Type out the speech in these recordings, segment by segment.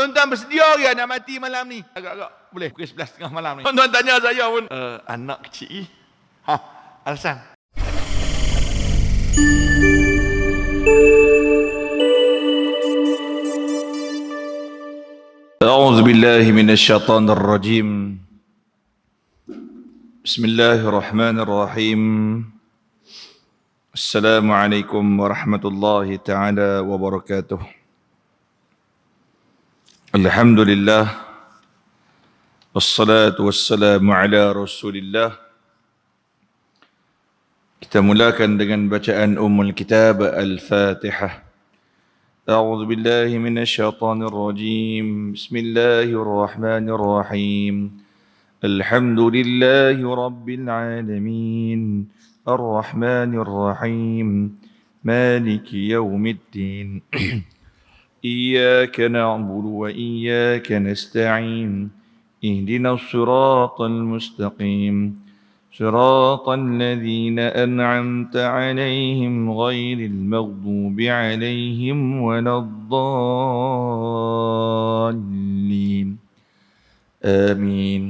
Tuan-tuan bersedia ke nak mati malam ni? Agak-agak boleh pukul 11.30 malam ni. Tuan-tuan tanya saya pun, anak kecil. Alasan. أعوذ بالله من الشيطان الرجيم بسم الله الرحمن الرحيم السلام عليكم ورحمة الله تعالى وبركاته الحمد لله والصلاة والسلام على رسول الله. Kita mulakan dengan bacaan Ummul Kitab Al-Fatihah. أعوذ بالله من الشيطان الرجيم بسم الله الرحمن الرحيم الحمد لله رب العالمين الرحمن الرحيم مالك يوم الدين إياك نعبد وإياك نستعين اهدنا الصراط المستقيم صراط الذين أنعمت عليهم غير المغضوب عليهم ولا الضالين آمين.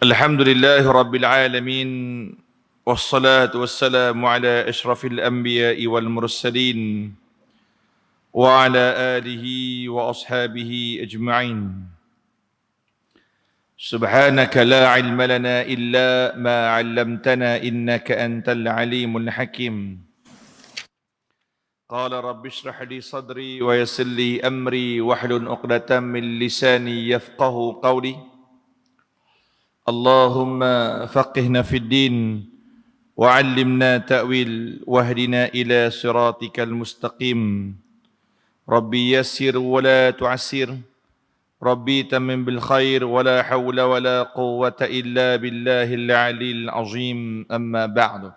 الحمد لله رب العالمين والصلاة والسلام على أشرف الأنبياء والمرسلين وعلى آله وأصحابه أجمعين. سبحانك لا علم لنا إلا ما علمتنا إنك أنت العليم الحكيم. قال رب اشرح لي صدري ويسر لي أمري واحلل عقدة من لساني يفقه قولي. اللهم فقهنا في الدين وعلمنا تأويل واهدنا إلى صراطك المستقيم. ربي يسر ولا تعسر ربي تمم بالخير ولا حول ولا قوة إلا بالله العلي العظيم. أما بعد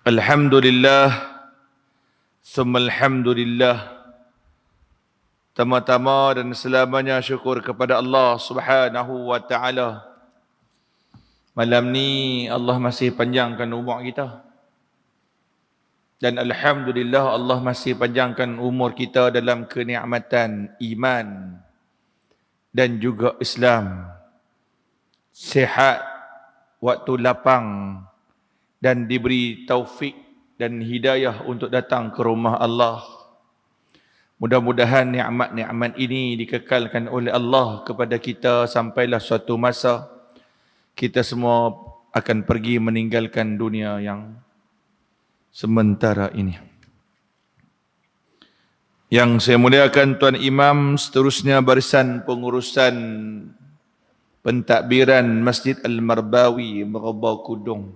الحمد لله ثم الحمد لله. Tama-tama dan selamanya syukur kepada Allah Subhanahu wa taala. Malam ni Allah masih panjangkan umur kita. Dan alhamdulillah Allah masih panjangkan umur kita dalam kenikmatan iman dan juga Islam. Sihat, waktu lapang dan diberi taufik dan hidayah untuk datang ke rumah Allah. Mudah-mudahan nikmat-nikmat ini dikekalkan oleh Allah kepada kita sampailah suatu masa kita semua akan pergi meninggalkan dunia yang sementara ini. Yang saya muliakan Tuan Imam, seterusnya barisan pengurusan pentadbiran Masjid Al-Marbawi, Merbau Kudung.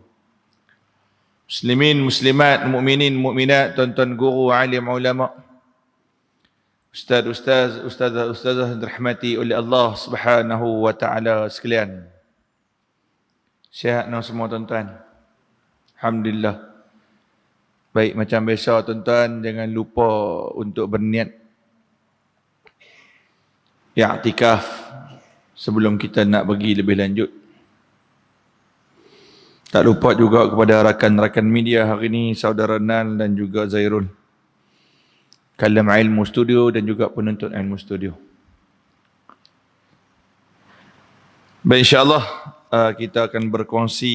Muslimin, muslimat, mukminin, mukminat, tuan-tuan guru, alim ulama, ustazah dirahmati oleh Allah Subhanahu wa taala sekalian. Sihat nak semua tuan-tuan? Alhamdulillah. Baik, macam biasa tuan-tuan, jangan lupa untuk berniat i'tikaf sebelum kita nak pergi lebih lanjut. Tak lupa juga kepada rakan-rakan media hari ini, saudara Nal dan juga Zairul, Kalam Ilmu Studio dan juga Penuntut Ilmu Studio. Baik, insyaAllah kita akan berkongsi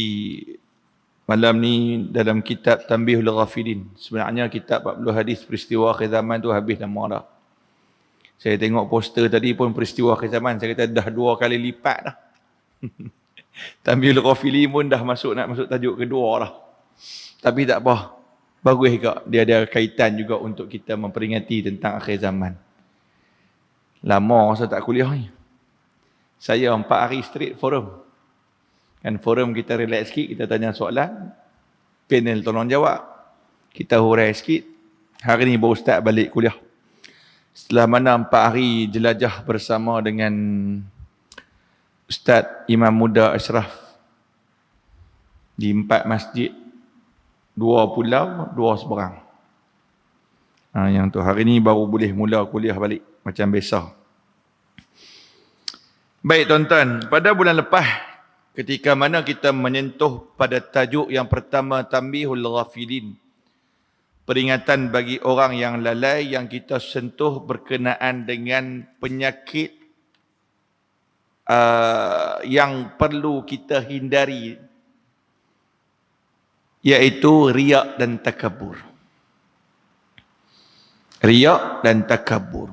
malam ni dalam kitab Tanbihul Ghafilin. Sebenarnya kitab 40 hadis peristiwa akhir zaman tu habis lama dah. Saya tengok poster tadi pun peristiwa akhir zaman, saya kata dah 2 kali lipat dah. Tanbihul Ghafilin pun dah nak masuk tajuk kedua dah. Tapi tak apa. Bagus juga, dia ada kaitan juga untuk kita memperingati tentang akhir zaman. Lama saya tak kuliah ni. Saya 4 hari straight forum. Kan forum kita relax sikit, kita tanya soalan, panel tolong jawab, kita hurai sikit. Hari ni baru start balik kuliah. Setelah mana 4 hari jelajah bersama dengan Ustaz Imam Muda Ashraf di 4 masjid, 2 pulau, 2 seberang. Yang tu hari ni baru boleh mula kuliah balik macam biasa. Baik tuan-tuan, pada bulan lepas ketika mana kita menyentuh pada tajuk yang pertama, Tanbihul Ghafilin, peringatan bagi orang yang lalai yang kita sentuh berkenaan dengan penyakit yang perlu kita hindari, iaitu riak dan takabur. Riak dan takabur.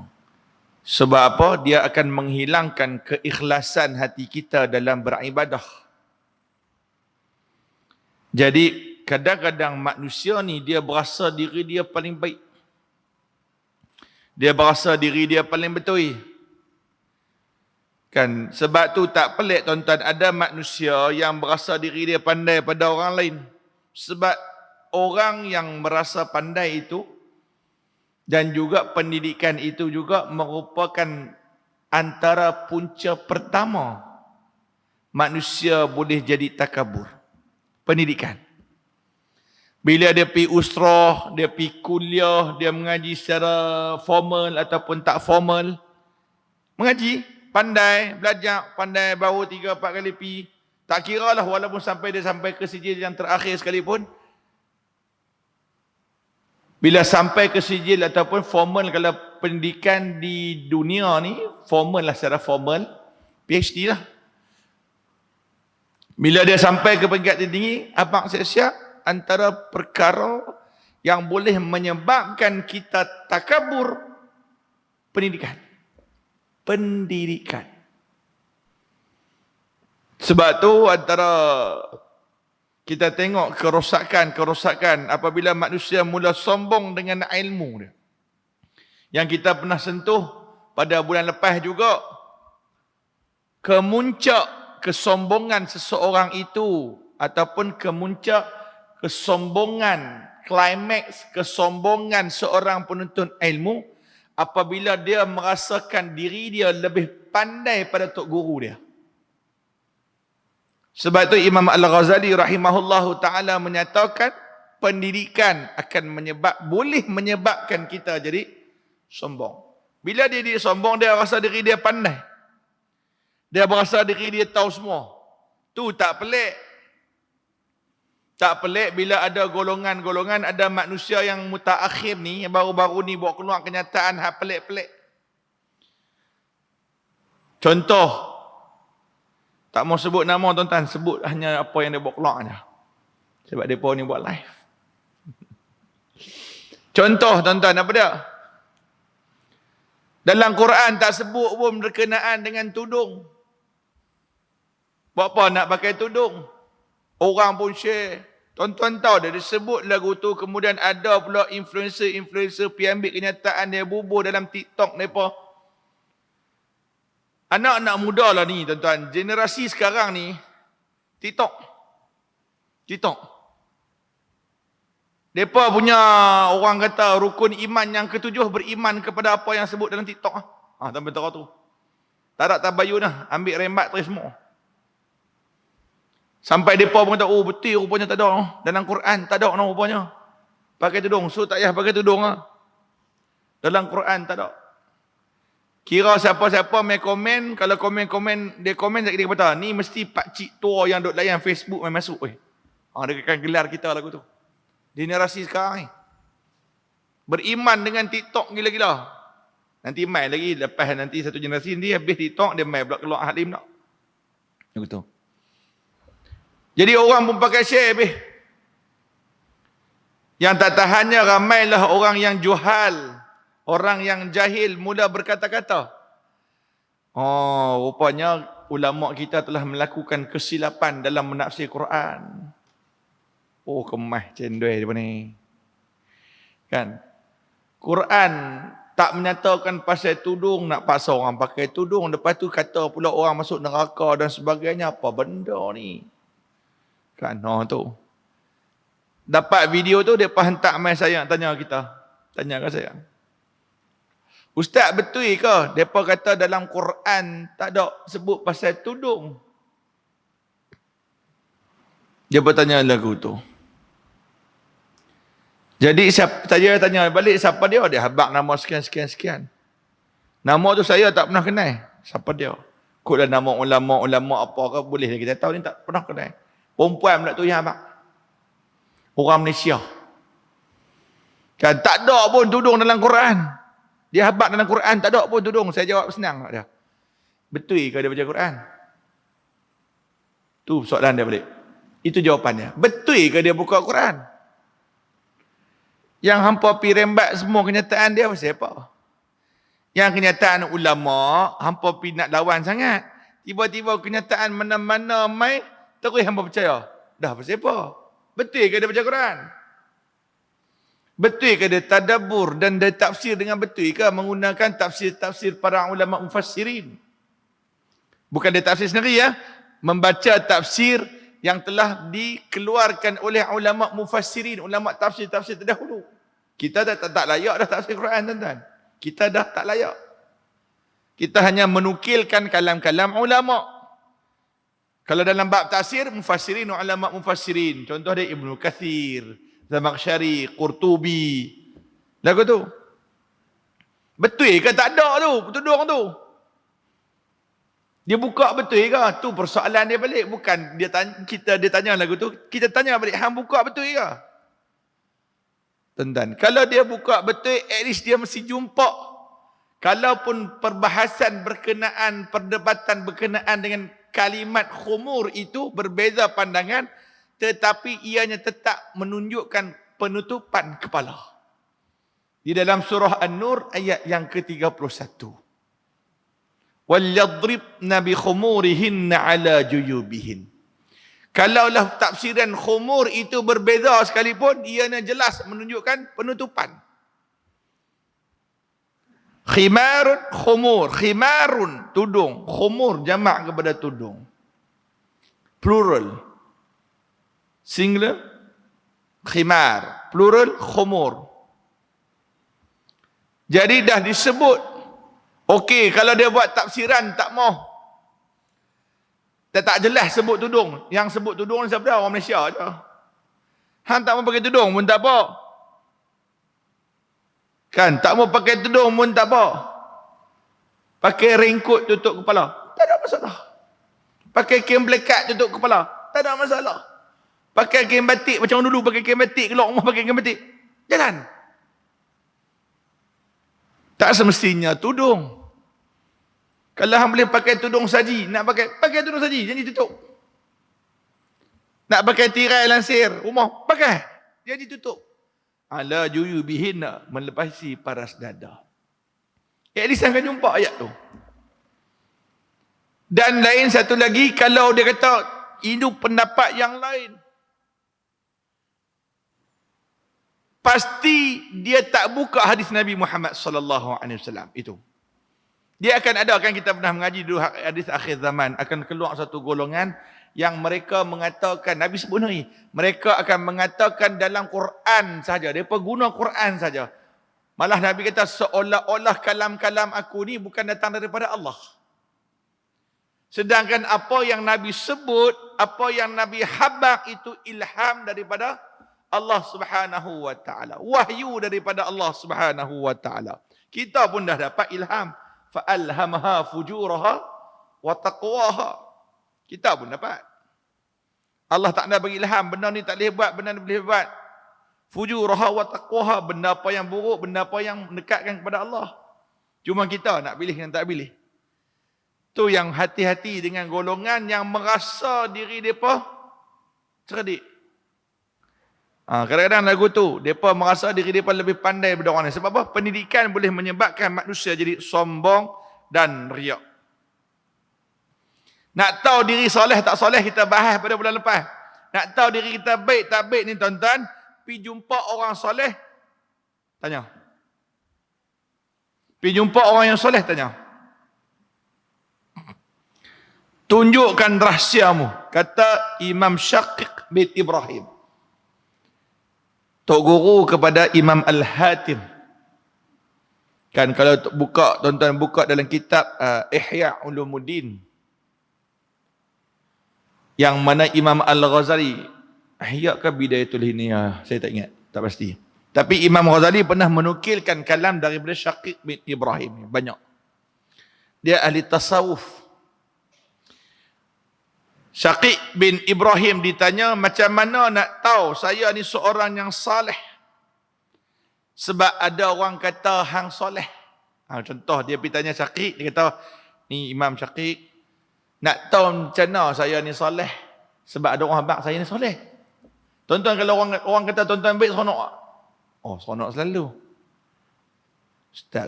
Sebab apa? Dia akan menghilangkan keikhlasan hati kita dalam beribadah. Jadi kadang-kadang manusia ni dia berasa diri dia paling baik. Dia berasa diri dia paling betul. Kan, sebab tu tak pelik tuan-tuan, ada manusia yang berasa diri dia pandai pada orang lain. Sebab orang yang merasa pandai itu dan juga pendidikan itu juga merupakan antara punca pertama manusia boleh jadi takabur. Pendidikan. Bila dia pergi usrah, dia pergi kuliah, dia mengaji secara formal ataupun tak formal, mengaji, pandai, belajar, pandai baru 3-4 kali pergi. Tak kira lah walaupun sampai dia sampai ke sijil yang terakhir sekalipun. Bila sampai ke sijil ataupun formal, kalau pendidikan di dunia ni, formal lah secara formal, PhD lah. Bila dia sampai ke peringkat tinggi, abang siap-siap, antara perkara yang boleh menyebabkan kita takabur, pendidikan. Pendidikan. Sebab tu antara kita tengok kerosakan apabila manusia mula sombong dengan ilmu dia. Yang kita pernah sentuh pada bulan lepas juga, kemuncak kesombongan seseorang itu ataupun kemuncak kesombongan, klimaks kesombongan seorang penuntut ilmu apabila dia merasakan diri dia lebih pandai pada tok guru dia. Sebab itu Imam Al-Ghazali rahimahullahu ta'ala menyatakan pendidikan akan boleh menyebabkan kita jadi sombong. Bila dia sombong, dia rasa diri dia pandai. Dia berasa diri dia tahu semua. Tu tak pelik. Tak pelik bila ada golongan-golongan, ada manusia yang mutaakhir ni, yang baru-baru ni bawa keluar kenyataan hal pelik-pelik. Contoh, tak mau sebut nama tuan-tuan, sebut hanya apa yang dia bawa keluar saja. Sebab mereka ni buat live. Contoh tuan-tuan, apa dia? Dalam Quran tak sebut pun berkenaan dengan tudung. Buat apa nak pakai tudung? Orang pun share. Tuan-tuan tahu dia disebut lagu tu, kemudian ada pula influencer pergi ambil kenyataan dia bubuh dalam TikTok mereka. Anak-anak muda lah ni tuan-tuan, generasi sekarang ni TikTok. Mereka punya orang kata rukun iman yang ketujuh, beriman kepada apa yang sebut dalam TikTok. Tuan-tuan tahu tu. Tak ada tabayun lah, ambil rembat terus semua. Sampai mereka pun kata, oh betul rupanya tak ada. Dalam Quran tak ada rupanya. Pakai tudung, so tak payah pakai tudung lah. Dalam Quran tak ada. Kira siapa-siapa main komen, kalau komen-komen, dia komen dia kata, ni mesti pakcik tua yang duk layan Facebook main masuk. Dia akan gelar kita lagu tu. Generasi sekarang ni. Beriman dengan TikTok gila-gila. Nanti main lagi, lepas nanti satu generasi ni habis TikTok, dia main pula keluar Halim tak. Begitu. Jadi orang pun pakai share habis. Yang tak tahannya ramailah orang yang juhal. Orang yang jahil mula berkata-kata. Rupanya ulama kita telah melakukan kesilapan dalam menafsir Quran. Kemah cendol dia ni. Kan? Quran tak menyatakan pasal tudung, nak paksa orang pakai tudung. Lepas tu kata pula orang masuk neraka dan sebagainya. Apa benda ni? Kan? Tu. Dapat video tu, dia hantar main saya tanya kita. Tanya ke saya. Ustaz betul ke? Mereka kata dalam Quran tak ada sebut pasal tudung. Dia bertanya lagu tu. Jadi saya tanya balik siapa dia? Dia habaq nama sekian. Nama tu saya tak pernah kenal. Siapa dia? Kutlah nama ulama apa ke boleh kita tahu ni tak pernah kenal. Perempuan pula tu yang habaq. Orang Malaysia. Kan tak ada pun tudung dalam Quran. Dia habaq dalam Quran tak ada pun tudung. Saya jawab senang kat dia. Betul ke dia baca Quran? Tu soalan dia balik. Itu jawapannya. Betul ke dia buka Quran? Yang hampa pi rembat semua kenyataan dia pasal apa? Yang kenyataan ulama hampa pi nak lawan sangat. Tiba-tiba kenyataan mana-mana mai terus hampa percaya. Dah pasal apa? Betul ke dia baca Quran? Betul ke dia tadabbur dan dia tafsir dengan betul ke menggunakan tafsir-tafsir para ulama mufassirin? Bukan dia tafsir sendiri ya. Membaca tafsir yang telah dikeluarkan oleh ulama mufassirin, ulama tafsir-tafsir terdahulu. Kita dah tak layak dah tafsir Quran, tuan-tuan. Kita dah tak layak. Kita hanya menukilkan kalam-kalam ulama. Kalau dalam bab tafsir, mufassirin, ulama mufassirin. Contoh dia Ibnu Katsir, Zamakhsyari, Qurtubi. Lagu tu. Betul ke tak ada tu, tudung tu? Dia buka betul ke? Tu persoalan dia balik. Bukan dia tanya, dia tanya lagu tu. Kita tanya balik, hang buka betul ke? Tuan-tuan, kalau dia buka betul, at least dia mesti jumpa. Kalaupun perbahasan berkenaan, perdebatan berkenaan dengan kalimat khumur itu berbeza pandangan, tetapi ianya tetap menunjukkan penutupan kepala. Di dalam surah An-Nur ayat yang ke-31. وَلْيَضْرِبْنَ بِخُمُورِهِنَّ عَلَى جُيُوبِهِنَّ. Kalaulah tafsiran khumur itu berbeza sekalipun, ianya jelas menunjukkan penutupan. Khimarun, khumur. Khimarun, tudung. Khumur, jamak kepada tudung. Plural. Singular, khimar. Plural, khumur. Jadi dah disebut. Okey, kalau dia buat tafsiran tak mau. Dia tak jelas sebut tudung. Yang sebut tudung ni siapa? Orang Malaysia je. Hang tak mau pakai tudung pun tak apa. Kan, tak mau pakai tudung pun tak apa. Pakai raincoat tutup kepala, tak ada masalah. Pakai kain blekat tutup kepala, tak ada masalah. Pakai kain batik macam dulu, pakai kain batik, keluar rumah pakai kain batik, jalan. Tak semestinya tudung. Kalau hang boleh pakai tudung saji, nak pakai tudung saji, jangan ditutup. Nak pakai tirai lansir rumah, pakai, jangan ditutup. Ala juyubihinna, melepasi paras dada. At least akan jumpa ayat tu. Dan lain satu lagi, kalau dia kata ini pendapat yang lain, pasti dia tak buka hadis Nabi Muhammad sallallahu alaihi wasallam itu. Dia akan ada, kan kita pernah mengaji dulu hadis akhir zaman, akan keluar satu golongan yang mereka mengatakan, Nabi sebut ni, mereka akan mengatakan dalam Quran saja, mereka guna Quran saja. Malah Nabi kata seolah-olah kalam-kalam aku ni bukan datang daripada Allah. Sedangkan apa yang Nabi sebut, apa yang Nabi habaq itu ilham daripada Allah Subhanahu wa taala. Wahyu daripada Allah Subhanahu wa taala. Kita pun dah dapat ilham. Fa'alhamaha fujuraha wa taqwaha. Kita pun dapat. Allah tak nak bagi ilham, benda ni tak boleh buat, benda ni boleh buat. Fujuraha wa taqwaha, benda apa yang buruk, benda apa yang mendekatkan kepada Allah. Cuma kita nak pilih dan tak pilih. Tu yang hati-hati dengan golongan yang merasa diri mereka cerdik. Kadang-kadang lagu tu, mereka merasa diri mereka lebih pandai daripada orang lain. Sebab apa? Pendidikan boleh menyebabkan manusia jadi sombong dan riak. Nak tahu diri soleh tak soleh, kita bahas pada bulan lepas. Nak tahu diri kita baik tak baik ni tuan-tuan, pergi jumpa orang soleh, tanya. Pergi jumpa orang yang soleh, tanya. Tunjukkan rahsiamu, kata Imam Syaqiq bin Ibrahim, Tok Guru kepada Imam Al-Hatim. Kan kalau buka, tuan-tuan buka dalam kitab Ihya Ulumuddin, yang mana Imam Al-Ghazali, Ihya ke Bidayatul Hinayah, saya tak ingat, tak pasti. Tapi Imam Ghazali pernah menukilkan kalam daripada Syaqiq bin Ibrahim, banyak. Dia ahli tasawuf. Syaqiq bin Ibrahim ditanya, macam mana nak tahu saya ni seorang yang saleh? Sebab ada orang kata hang soleh. Contoh dia pergi tanya Syakik, dia kata, ni Imam Syakik, nak tahu macam mana saya ni soleh? Sebab ada orang habaq saya ni soleh. Tuan-tuan, kalau orang kata tuan-tuan baik, seronok tak? Oh, seronok selalu.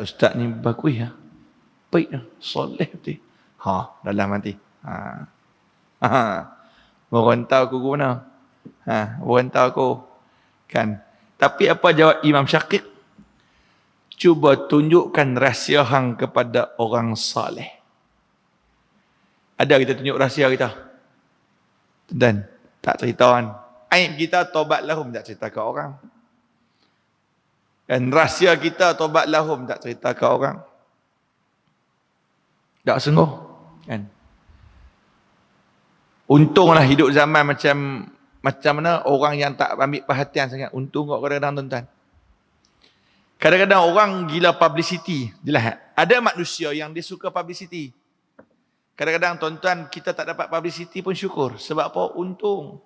Ustaz ni bagus ya. Baik ya, soleh betul. Dalam hati. Orang tahu aku mana. Orang tahu aku. Kan. Tapi apa jawab Imam Syakik? Cuba tunjukkan rahsia hang kepada orang saleh. Ada kita tunjuk rahsia kita? Dan tak cerita kan. Aib kita tobat lahum, tak cerita ke orang. Dan rahsia kita tobat lahum, tak cerita ke orang. Tak sungguh. Kan? Untunglah hidup zaman macam mana orang yang tak ambil perhatian sangat. Untung kok kadang-kadang tuan-tuan. Kadang-kadang orang gila publicity. Jelas. Ada manusia yang dia suka publicity. Kadang-kadang tuan-tuan kita tak dapat publicity pun syukur. Sebab apa? Untung.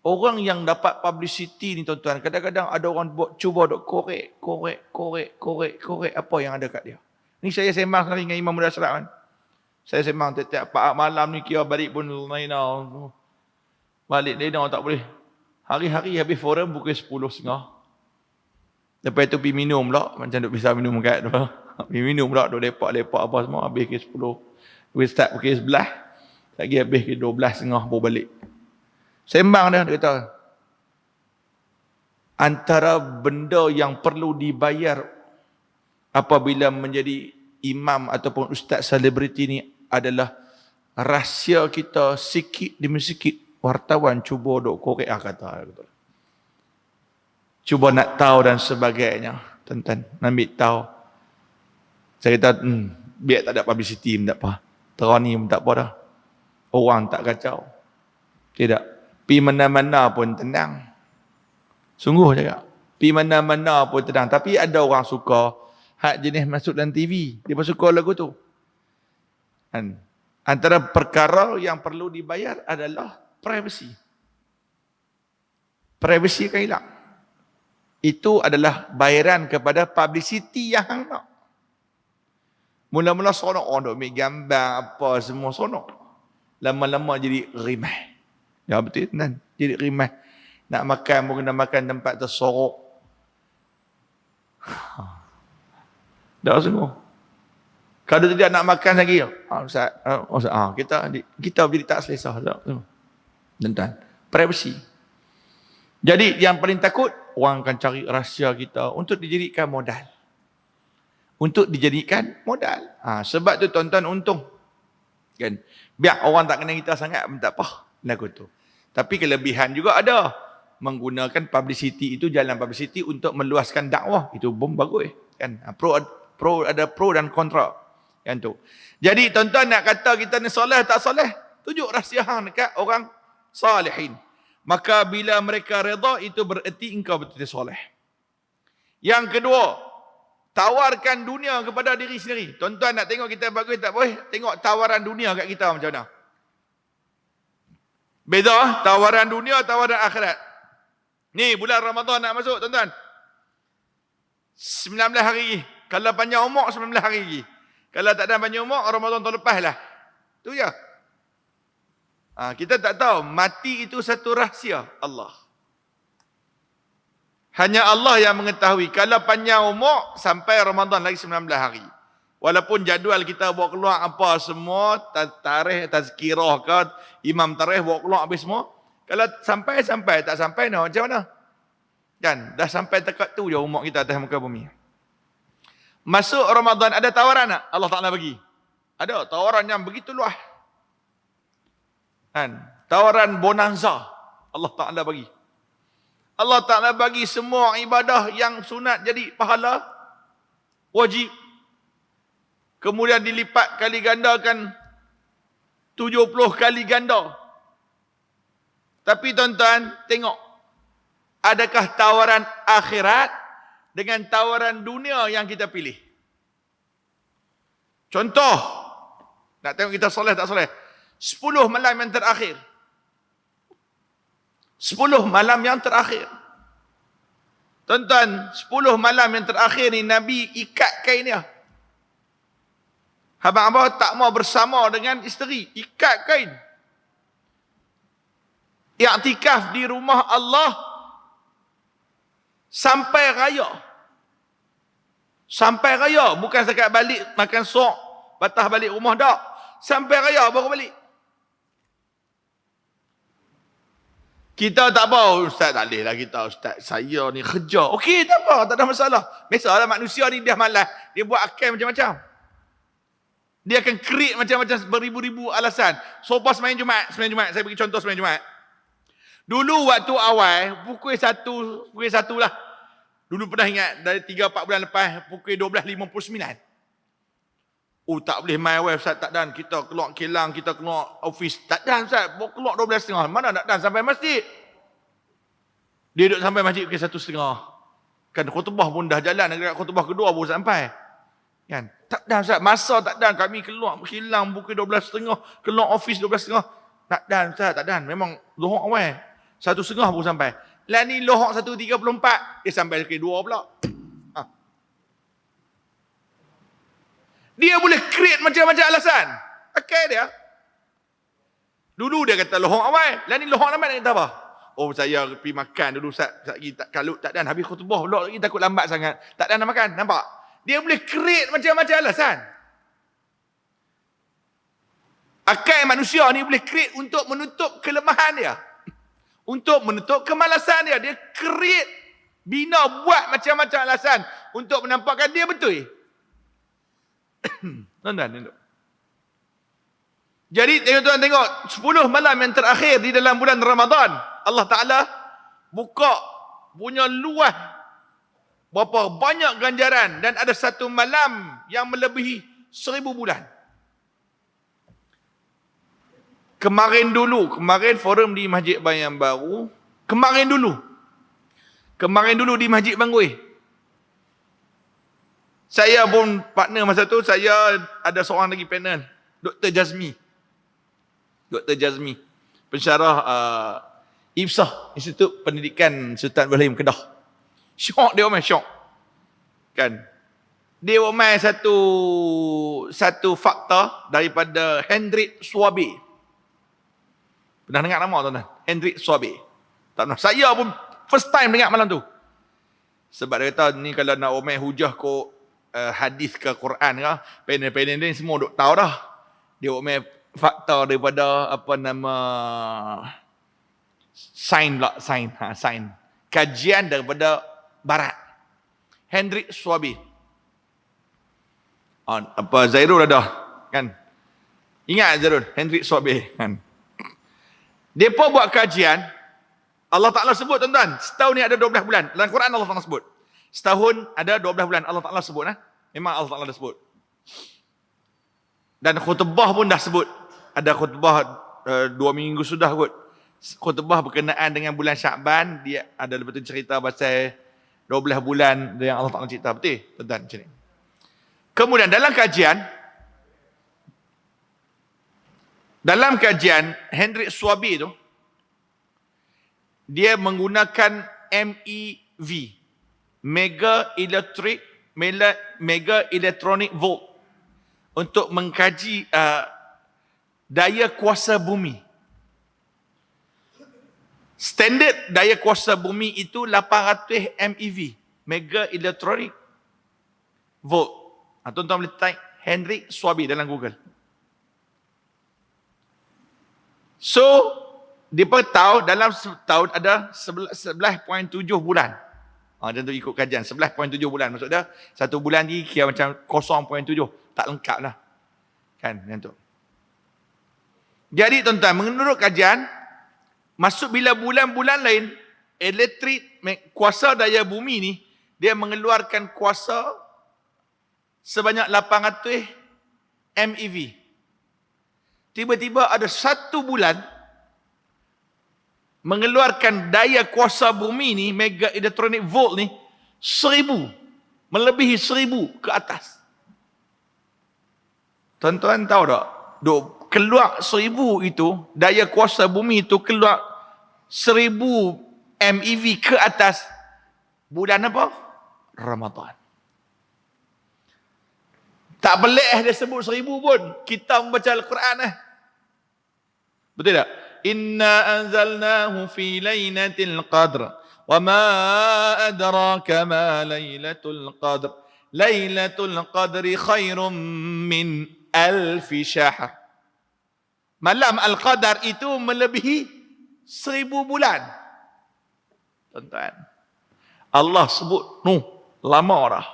Orang yang dapat publicity ni tuan-tuan, kadang-kadang ada orang cuba duk korek apa yang ada kat dia. Ni saya sembang sekali dengan Imam Muda Ashraf kan. Saya sembang tiap-tiap malam ni kira balik pun lain. Balik lain tak boleh. Hari-hari habis forum pukul 10.30. Lepas tu pergi minum pula. Macam duk bisa minum kat tu. Pergi minum pula. Duk lepak-lepak apa semua. Habis ke 10. Habis start pukul 11. Lagi habis ke 12.30 baru balik. Sembang dia kata. Antara benda yang perlu dibayar apabila menjadi imam ataupun ustaz selebriti ni adalah rahsia kita sikit demi sikit. Wartawan cuba duk korek kata. Cuba nak tahu dan sebagainya. Tuan-tuan, ambil tahu. Saya kata, biar tak ada publicity pun tak apa. Terani pun tak apa dah. Orang tak kacau. Tidak. Pi mana-mana pun tenang. Sungguh cakap. Pi mana-mana pun tenang. Tapi ada orang suka hak jenis masuk dalam TV. Dia pun suka lagu tu. Dan antara perkara yang perlu dibayar adalah privacy. Privacy kan hilang. Itu adalah bayaran kepada publicity yang hang nak. Mula-mula seronok orang duk ambil gambar apa semua seronok. Lama-lama jadi rimah. Ya betul kan? Jadi rimah. Nak makan pun kena makan tempat tersorok. Dah sungguh. Kalau tidak nak makan lagi, kita jadi tak selesa. Tuan-tuan, privacy. Jadi yang paling takut, orang akan cari rahsia kita untuk dijadikan modal. Untuk dijadikan modal. Sebab tu tuan-tuan untung. Kan? Biar orang tak kenal kita sangat, tak apa. Lagu tu. Tapi kelebihan juga ada. Menggunakan publicity itu, jalan publicity untuk meluaskan dakwah. Itu pun bagus. Kan? Ada pro dan kontra. Yang tu. Jadi tuan-tuan nak kata kita ni soleh tak soleh, tunjuk rahsia hang dekat orang salihin. Maka bila mereka redha, itu bererti engkau betul-betul soleh. Yang kedua, tawarkan dunia kepada diri sendiri. Tuan-tuan nak tengok kita bagus tak boleh, tengok tawaran dunia kat kita macam mana. Beza tawaran dunia, tawaran akhirat. Ni bulan Ramadan nak masuk tuan-tuan. 19 hari. Kalau panjang umur 19 hari lagi. Kalau tak ada panjang umur, Ramadan tahun lepas lah. Tu je. Kita tak tahu. Mati itu satu rahsia Allah. Hanya Allah yang mengetahui. Kalau panjang umur, sampai Ramadan lagi 19 hari. Walaupun jadual kita bawa keluar apa semua, tarikh, tazkirah ke, imam tarikh bawa keluar habis semua. Kalau sampai, tak sampai, no, macam mana? Kan? Dah sampai dekat tu je umur kita atas muka bumi. Masuk Ramadan, ada tawaran tak? Allah Ta'ala bagi. Ada tawaran yang begitu luas. Kan? Tawaran bonanza Allah Ta'ala bagi. Allah Ta'ala bagi semua ibadah yang sunat jadi pahala wajib. Kemudian dilipat kali gandakan 70 kali ganda. Tapi tuan-tuan, tengok. Adakah tawaran akhirat dengan tawaran dunia yang kita pilih? Contoh, nak tengok kita soleh tak soleh. 10 malam yang terakhir. 10 malam yang terakhir. Tuan-tuan, 10 malam yang terakhir ni Nabi ikat kain dia. Abang-abang tak mau bersama dengan isteri, ikat kain. I'tikaf di rumah Allah sampai raya. Sampai raya, bukan setakat balik makan sok, patah balik rumah tak. Sampai raya baru balik. Kita tak apa, ustaz tak boleh lah kita, ustaz saya ni kerja. Okey, tak apa, tak ada masalah. Biasalah manusia ni dia malas, dia buat akal macam-macam. Dia akan create macam-macam beribu-ribu alasan. Sopa semain Jumaat, saya bagi contoh semain Jumaat. Dulu waktu awal, pukul 1 lah. Dulu pernah ingat, dari 3-4 bulan lepas, pukul 12.59. Oh tak boleh main web Ustaz, tak dan. Kita keluar kilang, kita keluar office. Tak dan Ustaz, keluar 12.30. Mana nak dan sampai masjid? Dia duduk sampai masjid pukul 1.30. Kan khutbah pun dah jalan, khutbah kedua baru sampai. Kan? Tak dan Ustaz, masa tak dan. Kami keluar kilang pukul 12.30, keluar office 12.30. Tak dan Ustaz, tak dan. Memang lohok awal. 1.30 baru sampai. Lah ni lohok 1.34, dia sampai pukul 2 pula. Dia boleh create macam-macam alasan. Pakai dia. Dulu dia kata lohong awal. Lah ni lohong lambat dia kata apa? Oh saya pergi makan dulu Ustaz. Kalau tak dan habis khutbah pula lagi takut lambat sangat. Tak dan nak makan. Nampak? Dia boleh create macam-macam alasan. Akal manusia ni boleh create untuk menutup kelemahan dia. Untuk menutup kemalasan dia. Dia create, bina, buat macam-macam alasan untuk menampakkan dia betul. Tuan-tuan. Jadi tuan-tuan tengok 10 malam yang terakhir di dalam bulan Ramadan, Allah Ta'ala buka punya luas berapa banyak ganjaran, dan ada satu malam yang melebihi 1000 bulan. Kemarin forum di Masjid Bayan Baru, kemarin dulu di Masjid Bangui. Saya pun partner masa tu, saya ada seorang lagi panel, Dr. Jazmi, pensyarah IPSAH, Institut Pendidikan Sultan Ibrahim Kedah. Syok dia omai, syok. Kan? Dia omai satu fakta daripada Hendrik Swabe. Pernah dengar nama tuan-tuan? Hendrik Swabe. Tak pernah. Saya pun first time dengar malam tu. Sebab dia kata ni kalau nak omai hujah kok hadis ke Quran ke, panel-panel ni semua duk tahu dah. Dia omai fakta daripada apa nama sains. Kajian daripada barat. Hendrik Swabe. Apa Zairul ada kan? Ingat Zairul, Hendrik Swabe kan? Depa buat kajian. Allah Ta'ala sebut tuan-tuan, setahun ni ada 12 bulan. Dalam Quran Allah Ta'ala sebut. Setahun ada 12 bulan. Allah Ta'ala sebut. Memang Allah Ta'ala dah sebut. Dan khutbah pun dah sebut. Ada khutbah 2 minggu sudah kot. Khutbah berkenaan dengan bulan Syakban. Dia ada betul cerita pasal 12 bulan yang Allah Ta'ala cerita. Betul? Tuan-tuan macam ni. Kemudian dalam kajian Hendrik Swabe tu, dia menggunakan MEV, Mega Electronic Volt, untuk mengkaji daya kuasa bumi. Standard daya kuasa bumi itu 800 MeV, Mega Electronic Volt. Tuan-tuan boleh type Hendrik Swabe dalam Google. So, dia tahu dalam setahun ada 11.7 bulan. Dia tu ikut kajian, 11.7 bulan. Maksud dia, satu bulan ni kira macam 0.7. Tak lengkap lah. Kan, macam tu. Jadi tuan-tuan, menurut kajian, masuk bila bulan-bulan lain, elektrik, kuasa daya bumi ni, dia mengeluarkan kuasa sebanyak 800 MeV. Tiba-tiba ada satu bulan mengeluarkan daya kuasa bumi ni, Mega Electronic Volt ni, 1000, melebihi 1000 ke atas. Tuan-tuan tahu tak? Keluar 1000 itu, daya kuasa bumi itu keluar 1000 MeV ke atas. Bulan apa? Ramadan. Tak pelik dia sebut 1000 pun. Kita membaca Al-Quran Betul tak? Inna anzalnahu fi lailatul qadr. Wa ma adraka ma lailatul qadr. Lailatul qadri khairum min alfi syahr. Malam Al-Qadar itu melebihi 1000 bulan. Tuan-tuan. Allah sebut, lama dah.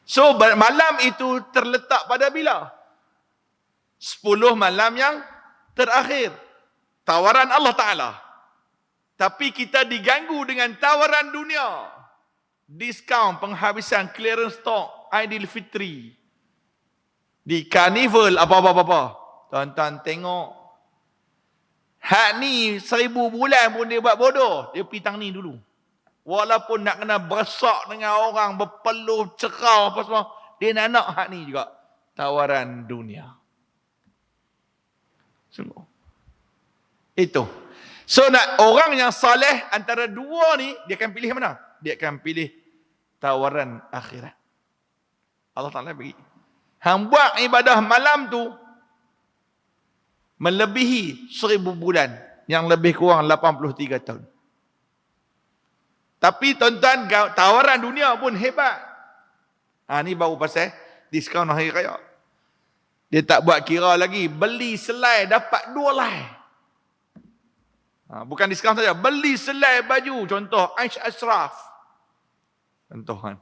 So, malam itu terletak pada bila? 10 malam yang terakhir. Tawaran Allah Ta'ala. Tapi kita diganggu dengan tawaran dunia. Diskaun, penghabisan, clearance stock, Aidilfitri. Di karnival, apa-apa. Tuan-tuan tengok. Hak ni 1000 bulan pun dia buat bodoh. Dia pergi tang ni dulu. Walaupun nak kena bersak dengan orang, berpeluh, cerau, apa semua. Dia nak hak ni juga. Tawaran dunia. Sungguh. Itu. So nak orang yang saleh antara dua ni, dia akan pilih mana? Dia akan pilih tawaran akhirat. Allah Ta'ala bagi. Hang buat ibadah malam tu, melebihi 1000 bulan. Yang lebih kurang 83 tahun. Tapi tuan-tuan, tawaran dunia pun hebat. Ni baru pasal diskaun hari raya. Dia tak buat kira lagi. Beli selai dapat 2 lai. Bukan diskaun saja. Beli selai baju. Contoh, Aish Ashraf. Contoh kan.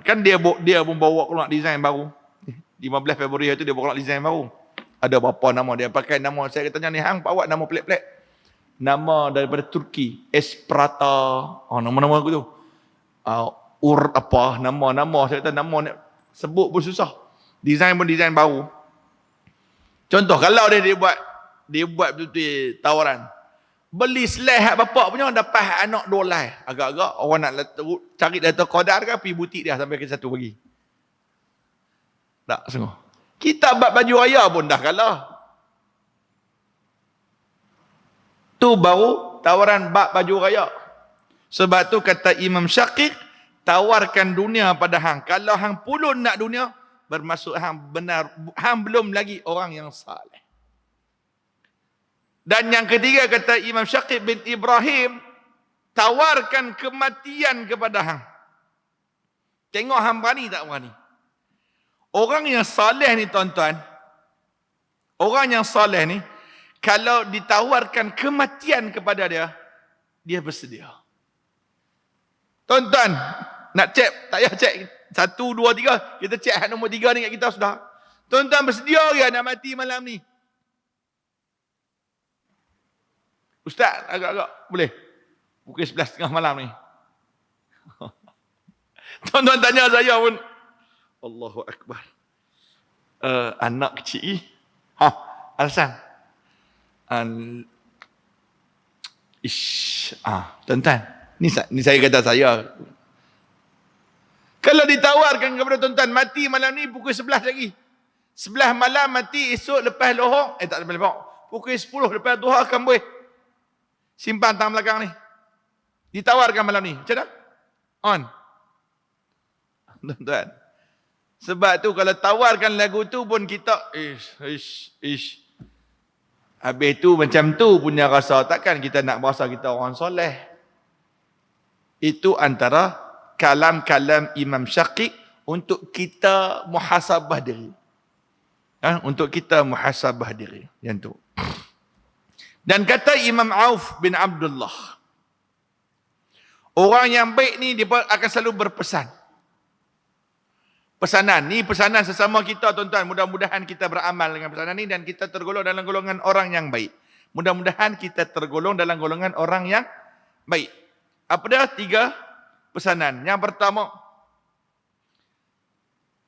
Kan dia pun bawa keluar design baru. 15 Februari itu dia bawa keluar design baru. Ada berapa nama dia pakai nama. Saya tanya ni, hang bawa nama pelik-pelik. Nama daripada Turki. Esprata. Nama-nama aku tu. Nama. Saya kata nama sebut pun susah. Design pun design baru. Contoh, kalau dia buat betul-betul tawaran. Beli selai hak bapak punya, dapat anak 2 lai. Agak-agak orang nak cari data Qadar kan, pergi butik dia sampai ke 1 bagi. Tak, sungguh. Kita buat baju raya pun dah kalah. Tu baru tawaran bab baju raya. Sebab tu kata Imam Syaqiq, tawarkan dunia pada hang. Kalau hang pulun nak dunia, bermaksud hang benar, hang belum lagi orang yang saleh. Dan yang ketiga kata Imam Syaqiq bin Ibrahim, tawarkan kematian kepada hang. Tengok hang berani tak berani. Orang yang saleh ni tuan-tuan, orang yang saleh ni, kalau ditawarkan kematian kepada dia, dia bersedia. Tuan-tuan, nak cek, tak payah cek 1, 2, 3, kita cek hak nombor 3 ni kat kita sudah. Tuan-tuan bersedia ke nak mati malam ni? Ustaz, agak-agak boleh? Pukul 11.30 malam ni. Tuan-tuan tanya saya pun, Allahu Akbar. Anak kecil. Alasan. Tuan-tuan. Ni saya kata saya. Kalau ditawarkan kepada tuan-tuan, mati malam ni pukul 11 lagi. 11 malam mati, esok lepas lohong. Tak lepas lohong. Pukul 10 lepas duha akan boleh. Simpan tangan belakang ni. Ditawarkan malam ni. Macam mana? On. Tuan-tuan. Sebab tu kalau tawarkan lagu tu pun kita habis tu macam tu punya rasa. Takkan kita nak berasa kita orang soleh. Itu antara kalam-kalam Imam Syaqiq untuk kita muhasabah diri. Untuk kita muhasabah diri. Yang tu. Dan kata Imam Auf bin Abdullah, orang yang baik ni dia akan selalu berpesan. Pesanan ni pesanan sesama kita tuan-tuan. Mudah-mudahan kita beramal dengan pesanan ni dan kita tergolong dalam golongan orang yang baik. Mudah-mudahan kita tergolong dalam golongan orang yang baik. Apa dia? 3 pesanan. Yang pertama,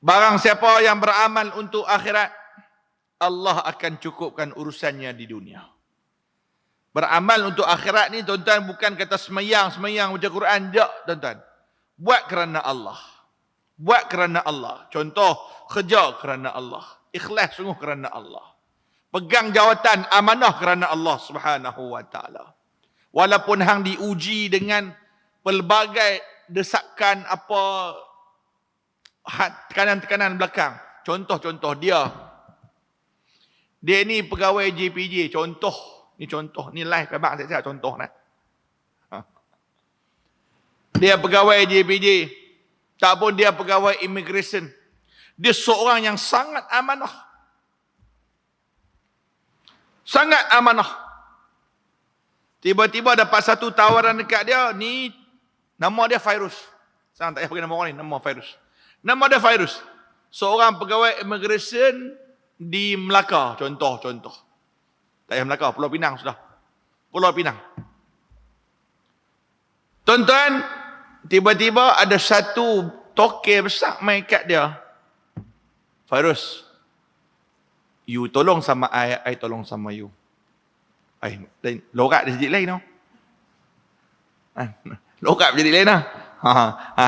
barang siapa yang beramal untuk akhirat, Allah akan cukupkan urusannya di dunia. Beramal untuk akhirat ni tuan-tuan bukan kata semayang baca Quran je tuan-tuan. Buat kerana Allah. Buat kerana Allah. Contoh, kerja kerana Allah. Ikhlas sungguh kerana Allah. Pegang jawatan amanah kerana Allah Subhanahu wa taala. Walaupun hang diuji dengan pelbagai desakan apa tekanan-tekanan belakang. Contoh-contoh dia ni pegawai JPJ, ni contoh, ni live abang saya contoh nah. Dia pegawai JPJ, tak pun dia pegawai immigration. Dia seorang yang sangat amanah. Sangat amanah. Tiba-tiba dapat satu tawaran dekat dia, ni nama dia Fairuz. Saya tak payah pakai nama orang ni, nama Fairuz. Nama dia Fairuz. Seorang pegawai immigration di Melaka, contoh. Tak payah Melaka, Pulau Pinang sudah. Pulau Pinang. Tuan-tuan, tiba-tiba ada satu toke besar main kat dia. Fairuz, you tolong sama I tolong sama you. Lorak dia jadi lain tau. Lorak jadi lain lah.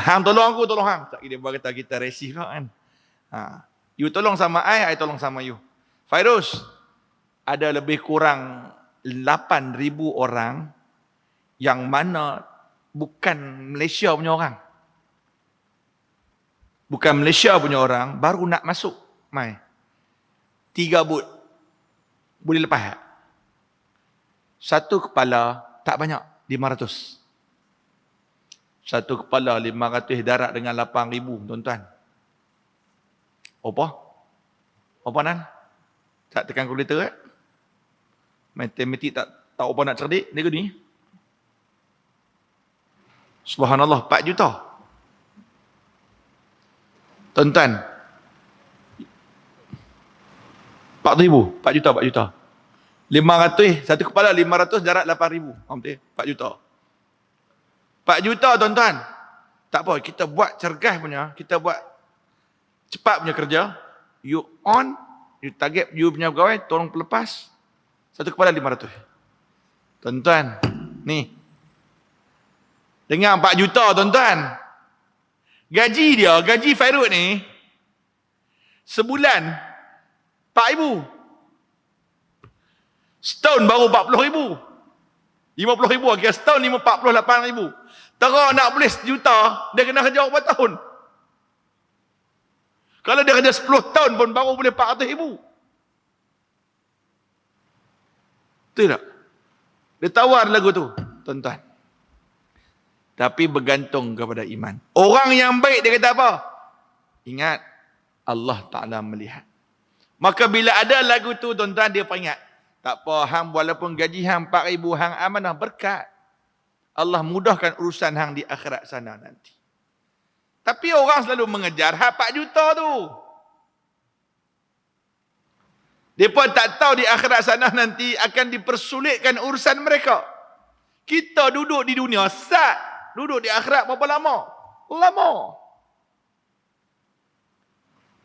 Hang tolong aku, tolong hang. Tak kira kata kita resi lah kan. You tolong sama I tolong sama you. Fairuz, ada lebih kurang 8,000 orang yang mana bukan Malaysia punya orang. Bukan Malaysia punya orang, baru nak masuk. Mai. 3 boot. Boleh lepas tak? Satu kepala, tak banyak, 500. Satu kepala 500 darat dengan 8,000, tuan-tuan. Apa Nan? Tak tekan kalkulator kan? Matematik tak tahu apa nak cerdik, dia ke ni? Subhanallah, 4 juta. Tuan-tuan, 4 juta. 500, satu kepala 500 darat 8,000. Betul? 4 juta. 4 juta tuan-tuan. Tak apa, kita buat cergas punya, kita buat cepat punya kerja. You on, you target you punya pegawai, tolong pelepas. Satu kepala 500. Tuan-tuan, ni. Dengan 4 juta tuan-tuan. Gaji Fairuz ni, sebulan 4,000. Setahun baru 40,000. 50,000, kira setahun 48,000. Terang nak boleh sejuta, dia kena kerja berapa tahun? Kalau dia kerja 10 tahun pun baru boleh 400,000. Betul tak? Dia tawar lagu tu, tuan-tuan. Tapi bergantung kepada iman. Orang yang baik dia kata apa? Ingat, Allah Ta'ala melihat. Maka bila ada lagu tu, tuan-tuan, dia peringat. Tak apa, hang walaupun gaji hang 4,000, hang amanah berkat. Allah mudahkan urusan hang di akhirat sana nanti. Tapi orang selalu mengejar 4 juta tu. Mereka tak tahu di akhirat sana nanti akan dipersulitkan urusan mereka. Kita duduk di dunia, sat. Duduk di akhirat berapa lama? Lama.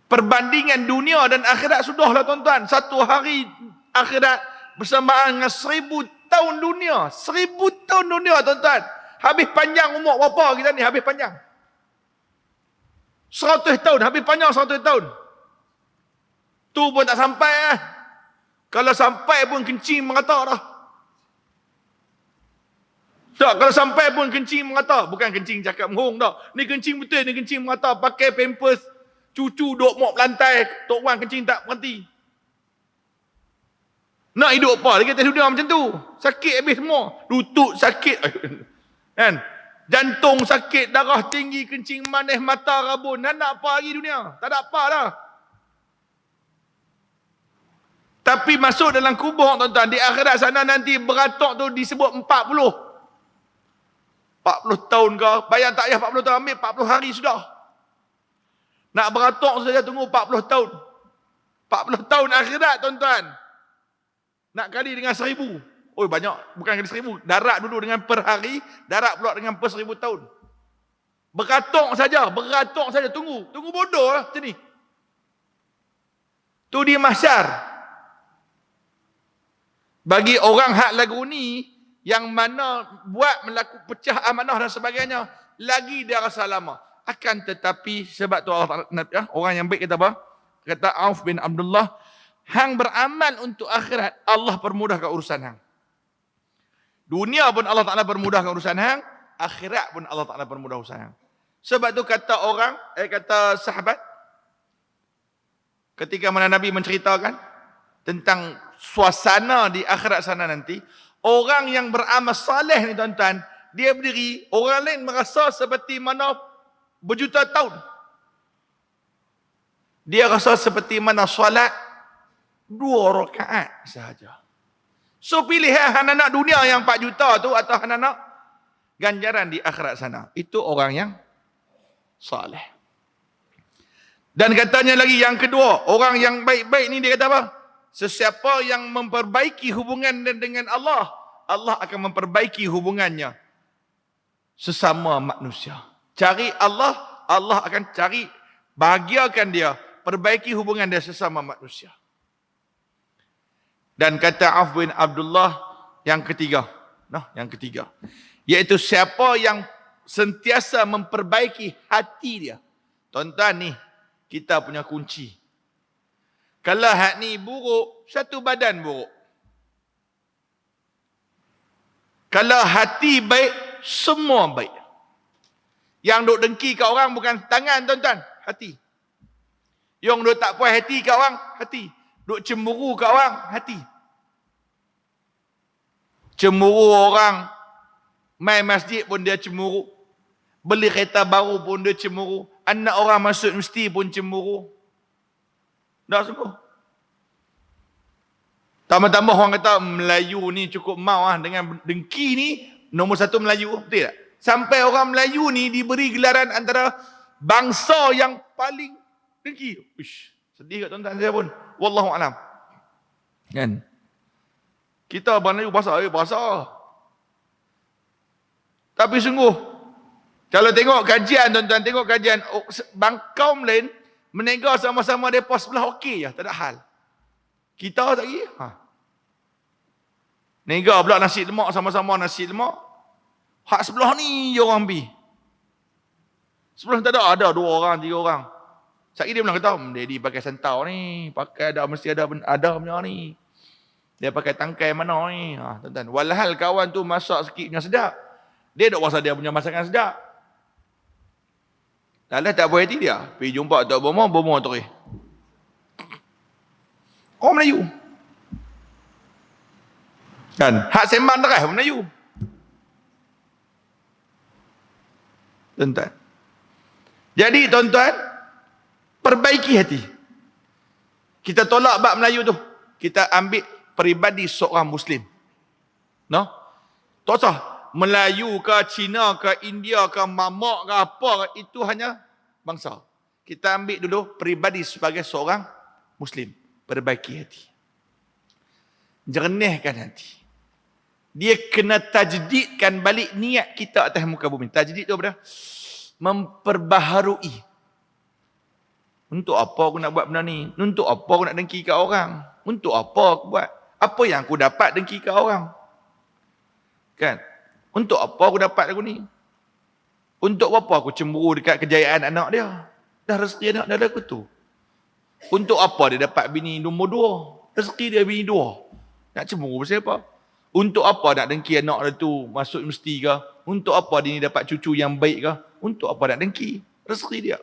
Perbandingan dunia dan akhirat sudahlah tuan-tuan. Satu hari akhirat bersamaan dengan 1,000 tahun dunia. 1,000 tahun dunia tuan-tuan. Habis panjang umur berapa kita ni? Habis panjang. 100 tahun. Habis panjang 100 tahun. Tu pun tak sampai . Kalau sampai pun kencing mengata dah. Tak, kalau sampai pun kencing mengata. Bukan kencing cakap menghong dah. Ni kencing betul, ni kencing mengata. Pakai pampers, cucu duk mop lantai. Tok Wan kencing tak berhenti. Nak hidup apa? Dia kata dunia macam tu. Sakit habis semua. Lutut sakit. Kan? Jantung sakit, darah tinggi, kencing manis, mata rabun. Nak apa lagi dunia? Tak ada apa dah. Tapi masuk dalam kubur tuan-tuan. Di akhirat sana nanti beratok tu disebut 40 tahun ke? Bayang tak payah 40 tahun, ambil 40 hari sudah. Nak beratok saja tunggu 40 tahun. 40 tahun akhirat tuan-tuan. Nak kali dengan 1,000. Oh banyak, bukan kali 1,000. Darat dulu dengan per hari, darat pula dengan per 1,000 tahun. Beratok saja, tunggu. Tunggu bodoh lah macam ni. Tu di mahsyar. Bagi orang hak lagu ni, yang mana buat melakukan pecah amanah dan sebagainya, lagi dia rasa lama. Akan tetapi, sebab tu Allah, orang yang baik kata apa? Kata Auf bin Abdullah, hang beramal untuk akhirat, Allah permudahkan urusan hang. Dunia pun Allah Ta'ala permudahkan urusan hang, akhirat pun Allah Ta'ala permudah urusan. Sebab tu kata orang, kata sahabat, ketika mana Nabi menceritakan tentang suasana di akhirat sana nanti, orang yang beramal saleh ni tuan-tuan, dia berdiri, orang lain merasa seperti mana berjuta tahun. Dia rasa seperti mana solat 2 rakaat sahaja. So pilih anak-anak dunia yang 4 juta tu atau anak-anak ganjaran di akhirat sana. Itu orang yang saleh. Dan katanya lagi yang kedua, orang yang baik-baik ni dia kata apa? Sesiapa yang memperbaiki hubungan dengan Allah, Allah akan memperbaiki hubungannya sesama manusia. Cari Allah, Allah akan cari, bahagiakan dia, perbaiki hubungan dia sesama manusia. Dan kata Auf bin Abdullah yang ketiga, iaitu siapa yang sentiasa memperbaiki hati dia. Tuan-tuan ni, kita punya kunci. Kalau hati ni buruk, satu badan buruk. Kalau hati baik, semua baik. Yang duk dengki kat orang bukan tangan, tuan-tuan, hati. Yang duk tak puas hati kat orang, hati. Duk cemburu kat orang, hati. Cemburu orang, main masjid pun dia cemburu. Beli kereta baru pun dia cemburu. Anak orang masuk mesti pun cemburu. Tak semua. Tambah-tambah orang kata Melayu ni cukup mau dengan dengki ni nombor 1 Melayu. Betul tak? Sampai orang Melayu ni diberi gelaran antara bangsa yang paling dengki. Uish, sedih kat tuan-tuan saya pun. Wallahualam. Kan? Kita orang Melayu bahasa. Tapi sungguh, kalau tengok kajian, tuan-tuan, tengok kajian, kaum lain menega sama-sama mereka sebelah okey je, tak ada hal. Kita tak pergi. Nega pula nasi lemak, sama-sama nasi lemak. Hak sebelah ni je orang pergi. Sebelah tak ada 2 orang, 3 orang. Sekali dia bilang kata, Daddy pakai santau ni, pakai ada, mesti ada punya ni. Dia pakai tangkai mana ni. Tuan-tuan, walhal kawan tu masak sikit punya sedap. Dia tak rasa dia punya masakan sedap. Alah tak puas hati dia. Pergi jumpa Tok Bomo terus. Orang Melayu. Kan? Hak sembang terah Melayu. Tuan-tuan. Jadi tuan-tuan, perbaiki hati. Kita tolak bab Melayu tu. Kita ambil peribadi seorang Muslim. No? Tak usah. Melayu ke, Cina ke, India ke, Mamak ke, apa ke, itu hanya bangsa. Kita ambil dulu peribadi sebagai seorang Muslim. Perbaiki hati. Jernihkan hati. Dia kena tajdidkan balik niat kita atas muka bumi. Tajdid tu apa? Memperbaharui. Untuk apa aku nak buat benda ni? Untuk apa aku nak dengki kat orang? Untuk apa aku buat? Apa yang aku dapat dengki kat orang? Kan? Untuk apa aku dapat aku ni? Untuk apa aku cemburu dekat kejayaan anak dia? Dah rezeki anak dia aku tu. Untuk apa dia dapat bini nombor 2? Rezeki dia bini 2. Nak cemburu pasal apa? Untuk apa nak dengki anak dia tu masuk mesti ke? Untuk apa dia ni dapat cucu yang baik ke? Untuk apa nak dengki? Rezeki dia.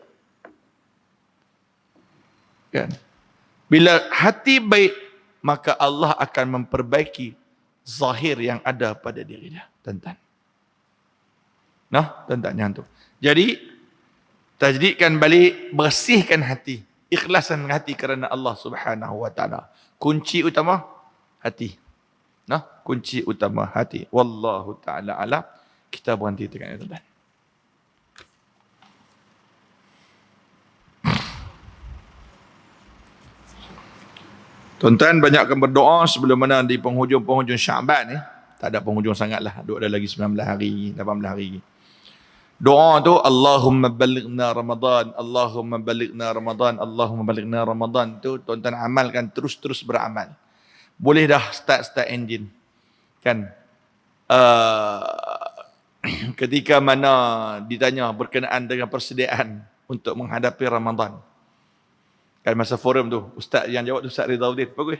Kan? Bila hati baik, maka Allah akan memperbaiki zahir yang ada pada diri dia. Tuan-tuan. Nah, tuan-tuan yang tu. Jadi, tajdidkan balik, bersihkan hati. Ikhlasan hati kerana Allah Subhanahu wa taala. Kunci utama hati. Nah, kunci utama hati. Wallahu taala alam. Kita berhenti tekan tuan-tuan. Tuan-tuan banyakkan berdoa sebelum mana di penghujung-penghujung Syaban ni. Tak ada penghujung sangatlah. Duk ada lagi 19 hari, 18 hari. Doa tu Allahumma balighna Ramadan, Allahumma balighna Ramadan, Allahumma balighna Ramadan tu tuan-tuan amalkan, terus-terus beramal. Boleh dah start engine. Kan? Ketika mana ditanya berkenaan dengan persediaan untuk menghadapi Ramadan. Kan masa forum tu, ustaz yang jawab tu Ustaz Ridauddin. Bagus.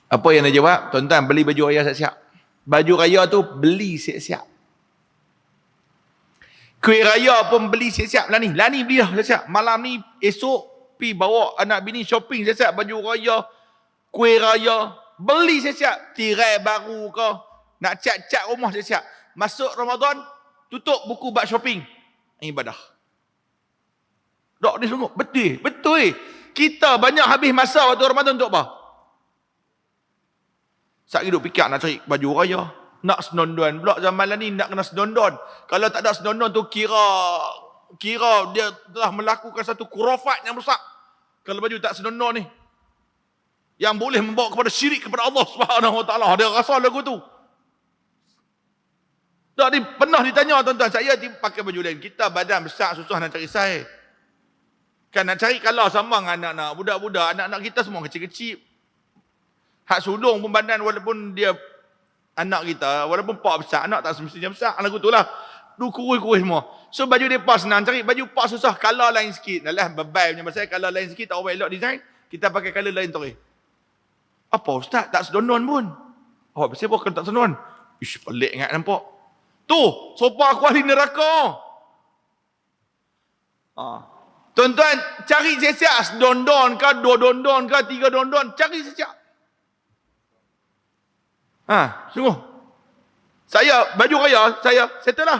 Apa yang dia jawab? Tuan-tuan beli baju raya siap-siap. Baju raya tu beli siap-siap. Kuih raya pun beli siap-siap lah ni. Lah ni beli dah siap-siap. Malam ni, esok, pi bawa anak bini shopping siap-siap. Baju raya, kuih raya. Beli siap-siap. Tirai baru ke. Nak cat-cat rumah siap-siap. Masuk Ramadan, tutup buku bab shopping. Ibadah. Dok ni sungguh. Betul. Betul. Kita banyak habis masa waktu Ramadan untuk apa? Saat hidup fikir nak cari baju raya. Nak senondon pula zaman lah ni nak kena senondon. Kalau tak ada senondon tu kira dia telah melakukan satu kurafat yang besar. Kalau baju tak senondon ni. Yang boleh membawa kepada syirik kepada Allah Subhanahu Wa Taala. Dia rasa lagu tu. Tak ni pernah ditanya tuan-tuan, saya pakai baju lain. Kita badan besar susah nak cari saiz. Kan nak cari kalau sama dengan anak-anak, budak-budak, anak-anak kita semua kecil-kecil. Hak sulung pun badan walaupun dia anak kita, walaupun pak besar, anak tak semestinya besar. Lagu tu lah. Du kurus-kurus semua. So baju dia pas senang cari, baju pak susah, color lain sikit. Nalah bebai punya pasal color lain sikit, tak awal elok design, kita pakai color lain tu. Apa ustaz, tak sedondon pun. Awak pasal apa kalau tak sedondon? Ish, pelik ingat nampak. Tu, sopa aku ahli neraka. Tuan-tuan, cari siap-siap, sedondon ke, 2 dondon ke, 3 dondon, cari siap-siap. Sungguh. Saya, baju raya, saya settle lah.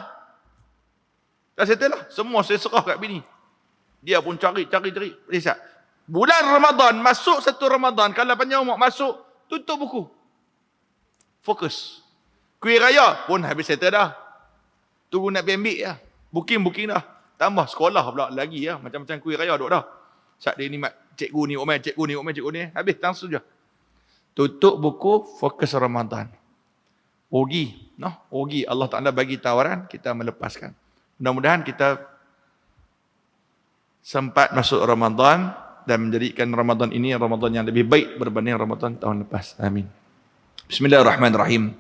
Dah settle lah. Semua saya serah kat bini. Dia pun cari. Siap. Bulan Ramadan, masuk satu Ramadan, kalau panjang umur masuk, tutup buku. Fokus. Kuih raya pun habis settle dah. Tunggu nak pergi ambil ya. Booking dah. Tambah sekolah pula lagi ya. Macam-macam kuih raya duk dah. Saat dia nikmat. Cikgu ni, cikgu ni. Habis langsung je. Tutup buku, fokus Ramadan. Rugi. Rugi. Allah Ta'ala bagi tawaran, kita melepaskan. Mudah-mudahan kita sempat masuk Ramadan dan menjadikan Ramadan ini Ramadan yang lebih baik berbanding Ramadan tahun lepas. Amin. Bismillahirrahmanirrahim.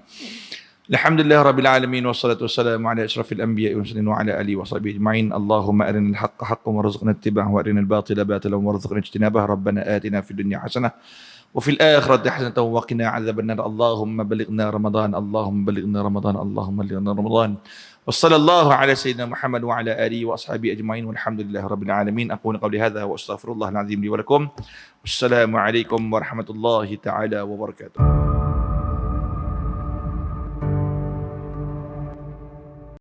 Alhamdulillah Rabbil Alamin. Wassalatu wassalamu ala ashrafil anbiya wal mursalin wa ala alihi wa sahbihi ajma'in. Allahumma arinal haqqa haqqan warzuqna ittiba'ahu wa arinal batila batilan warzuqna ijtinabah. Rabbana atina fid dunya hasanah وفي الآخرة حسنة وقنا عذاب النار. اللهم بلغنا رمضان. وصلى الله على سيدنا محمد وعلى آله وأصحابه أجمعين والحمد لله رب العالمين. أقول قولي هذا وأستغفر الله العظيم لي ولكم. والسلام عليكم ورحمة الله تعالى وبركاته.